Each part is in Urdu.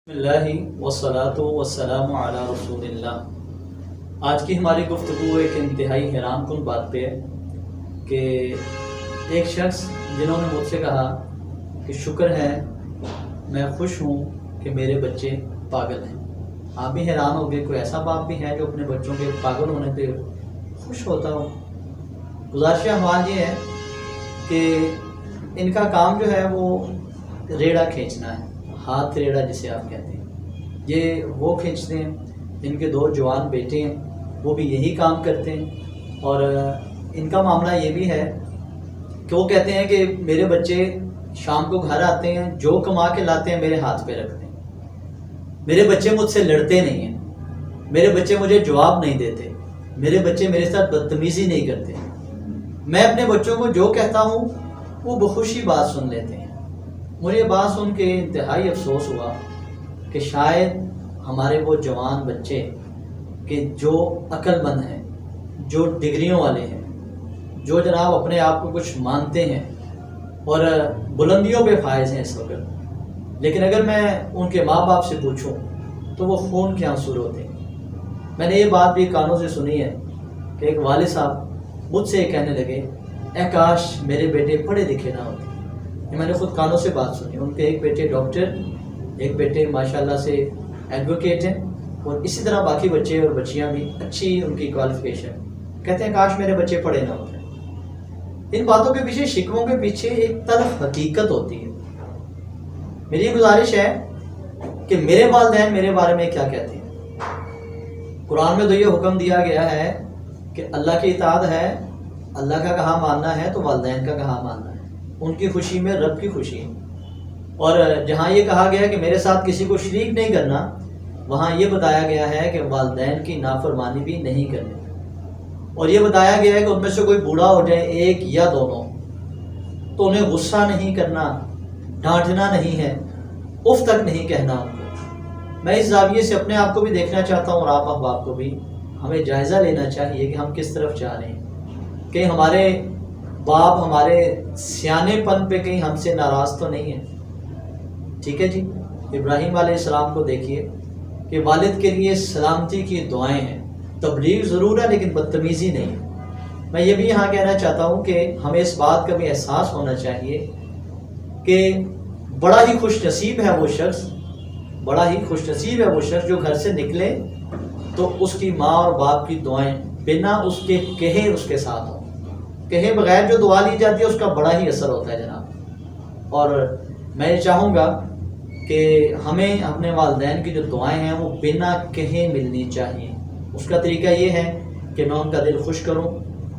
بسم اللہ والصلاۃ والسلام علی رسول اللہ۔ آج کی ہماری گفتگو ایک انتہائی حیران کن بات پہ ہے کہ ایک شخص جنہوں نے مجھ سے کہا کہ شکر ہے، میں خوش ہوں کہ میرے بچے پاگل ہیں۔ آپ بھی حیران ہو گئے، کوئی ایسا باپ بھی ہے جو اپنے بچوں کے پاگل ہونے پہ خوش ہوتا ہو؟ گزارش احوال یہ ہے کہ ان کا کام جو ہے وہ ریڑھا کھینچنا ہے، ہاتھ ریڑھا جسے آپ کہتے ہیں، یہ وہ کھینچتے ہیں۔ ان کے دو جوان بیٹے ہیں، وہ بھی یہی کام کرتے ہیں، اور ان کا معاملہ یہ بھی ہے کہ وہ کہتے ہیں کہ میرے بچے شام کو گھر آتے ہیں، جو کما کے لاتے ہیں میرے ہاتھ پہ رکھتے ہیں، میرے بچے مجھ سے لڑتے نہیں ہیں، میرے بچے مجھے جواب نہیں دیتے، میرے بچے میرے ساتھ بدتمیزی نہیں کرتے، میں اپنے بچوں کو جو کہتا ہوں وہ بخوشی بات سن لیتے ہیں۔ مجھے یہ بات سن کے انتہائی افسوس ہوا کہ شاید ہمارے وہ جوان بچے کہ جو عقل مند ہیں، جو ڈگریوں والے ہیں، جو جناب اپنے آپ کو کچھ مانتے ہیں اور بلندیوں پہ فائز ہیں اس وقت، لیکن اگر میں ان کے ماں باپ سے پوچھوں تو وہ خون کے آنسو روتے ہیں۔ میں نے یہ بات بھی کانوں سے سنی ہے کہ ایک والد صاحب مجھ سے یہ کہنے لگے، اے کاش میرے بیٹے پڑھے لکھے نہ ہوتے۔ یہ میں نے خود کانوں سے بات سنی۔ ان کے ایک بیٹے ڈاکٹر، ایک بیٹے ماشاءاللہ سے ایڈوکیٹ ہیں، اور اسی طرح باقی بچے اور بچیاں بھی اچھی ان کی کوالیفیکیشن۔ کہتے ہیں کاش میرے بچے پڑھے نہ ہوتے۔ ان باتوں کے پیچھے، شکووں کے پیچھے ایک تلخ حقیقت ہوتی ہے۔ میری یہ گزارش ہے کہ میرے والدین میرے بارے میں کیا کہتے ہیں۔ قرآن میں تو یہ حکم دیا گیا ہے کہ اللہ کی اطاعت ہے، اللہ کا کہا ماننا ہے تو والدین کا کہا ماننا ہے، ان کی خوشی میں رب کی خوشی ہے۔ اور جہاں یہ کہا گیا کہ میرے ساتھ کسی کو شریک نہیں کرنا، وہاں یہ بتایا گیا ہے کہ والدین کی نافرمانی بھی نہیں کرنی، اور یہ بتایا گیا ہے کہ ان میں سے کوئی بوڑھا ہو جائے، ایک یا دونوں، تو انہیں غصہ نہیں کرنا، ڈانٹنا نہیں ہے، اف تک نہیں کہنا ان کو۔ میں اس زاویے سے اپنے آپ کو بھی دیکھنا چاہتا ہوں، اور آپ احباب کو بھی ہمیں جائزہ لینا چاہیے کہ ہم کس طرف جا رہے ہیں، کہ ہمارے باپ ہمارے سیانے پن پہ کہیں ہم سے ناراض تو نہیں ہے۔ ٹھیک ہے جی، ابراہیم علیہ السلام کو دیکھیے کہ والد کے لیے سلامتی کی دعائیں ہیں، تبلیغ ضرور ہے لیکن بدتمیزی نہیں ہے۔ میں یہ بھی یہاں کہنا چاہتا ہوں کہ ہمیں اس بات کا بھی احساس ہونا چاہیے کہ بڑا ہی خوش نصیب ہے وہ شخص، بڑا ہی خوش نصیب ہے وہ شخص جو گھر سے نکلے تو اس کی ماں اور باپ کی دعائیں بنا اس کے کہے اس کے ساتھ ہوں۔ کہے بغیر جو دعا لی جاتی ہے اس کا بڑا ہی اثر ہوتا ہے جناب۔ اور میں یہ چاہوں گا کہ ہمیں اپنے والدین کی جو دعائیں ہیں وہ بنا کہے ملنی چاہیے۔ اس کا طریقہ یہ ہے کہ میں ان کا دل خوش کروں،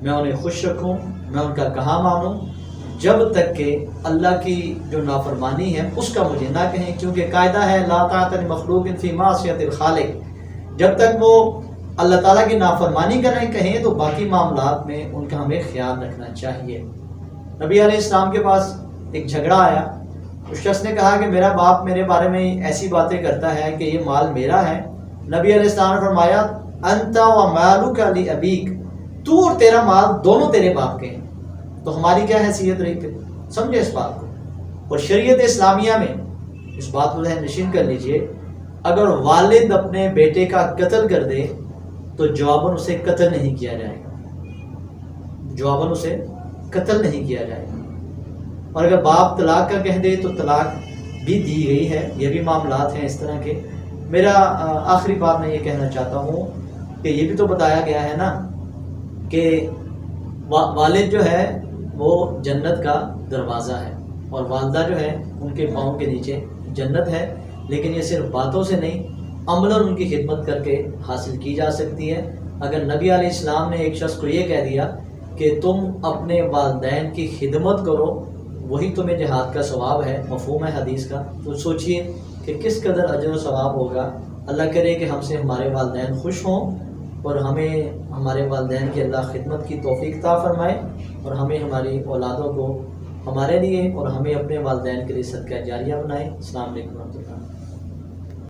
میں انہیں خوش رکھوں، میں ان کا کہا مانوں، جب تک کہ اللہ کی جو نافرمانی ہے اس کا مجھے نہ کہیں، کیونکہ قاعدہ ہے لا طاعۃ لمخلوق فی معصیۃ الخالق۔ جب تک وہ اللہ تعالیٰ کی نافرمانی کریں کہیں تو باقی معاملات میں ان کا ہمیں خیال رکھنا چاہیے۔ نبی علیہ السلام کے پاس ایک جھگڑا آیا، اس شخص نے کہا کہ میرا باپ میرے بارے میں ایسی باتیں کرتا ہے کہ یہ مال میرا ہے۔ نبی علیہ السلام نے فرمایا انت و مالک لابیک، تو اور تیرا مال دونوں تیرے باپ کے ہیں، تو ہماری کیا حیثیت رہی؟ پھر سمجھے اس بات کو۔ اور شریعت اسلامیہ میں اس بات کو ذہن نشین کر لیجئے، اگر والد اپنے بیٹے کا قتل کر دے تو جواباً اسے قتل نہیں کیا جائے گا، جواباً اسے قتل نہیں کیا جائے گا۔ اور اگر باپ طلاق کا کہہ دے تو طلاق بھی دی گئی ہے۔ یہ بھی معاملات ہیں اس طرح کے۔ میرا آخری بات میں یہ کہنا چاہتا ہوں کہ یہ بھی تو بتایا گیا ہے نا کہ والد جو ہے وہ جنت کا دروازہ ہے، اور والدہ جو ہے ان کے پاؤں کے نیچے جنت ہے، لیکن یہ صرف باتوں سے نہیں، عملاً ان کی خدمت کر کے حاصل کی جا سکتی ہے۔ اگر نبی علیہ السلام نے ایک شخص کو یہ کہہ دیا کہ تم اپنے والدین کی خدمت کرو، وہی تمہیں جہاد کا ثواب ہے، مفہوم ہے حدیث کا، تو سوچئے کہ کس قدر اجر و ثواب ہوگا۔ اللہ کرے کہ ہم سے ہمارے والدین خوش ہوں، اور ہمیں ہمارے والدین کی اللہ خدمت کی توفیق عطا فرمائے، اور ہمیں ہماری اولادوں کو ہمارے لیے اور ہمیں اپنے والدین کے لیے صدقہ جاریہ بنائے۔ السلام علیکم ورحمۃ اللہ۔